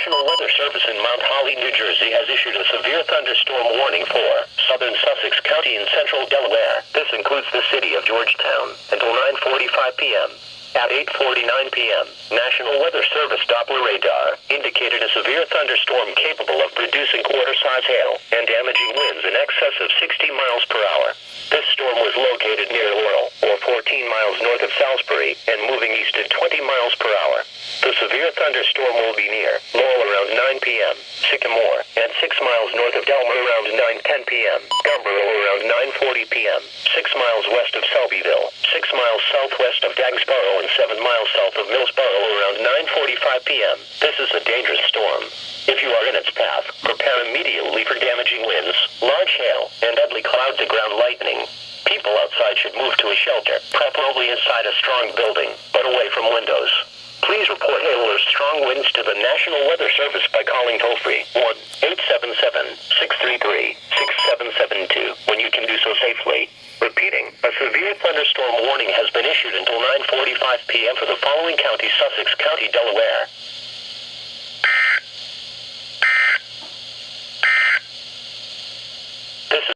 National Weather Service in Mount Holly, New Jersey has issued a severe thunderstorm warning for southern Sussex County and central Delaware. This includes the city of Georgetown until 9:45 p.m. At 8:49 p.m., National Weather Service Doppler radar indicated a severe thunderstorm capable of producing quarter-size hail and damaging winds in excess of 60 miles per hour. This storm was located near Laurel, or 14 miles north of Salisbury, and moving east at 20 miles per hour. The severe thunderstorm will be near Laurel around 9 p.m., Sycamore, and 6 miles north of Delmer around 9:10 p.m., Gumboro around 9:40 p.m., 6 miles west of Selbyville, 6 miles southwest of Dagsboro, and 7 miles south of Millsboro around 9:45 p.m. This is a dangerous storm. If you are in its path, prepare immediately for damaging winds, large hail, and deadly clouds of ground lightning. People outside should move to a shelter, preferably inside a strong building, but away from windows. Please report hail or strong winds to the National Weather Service by calling toll-free 1-877-633-6772 when you can do so safely. Repeating, a severe thunderstorm warning has been issued until 9:45 p.m. for the following counties: Sussex County, Delaware,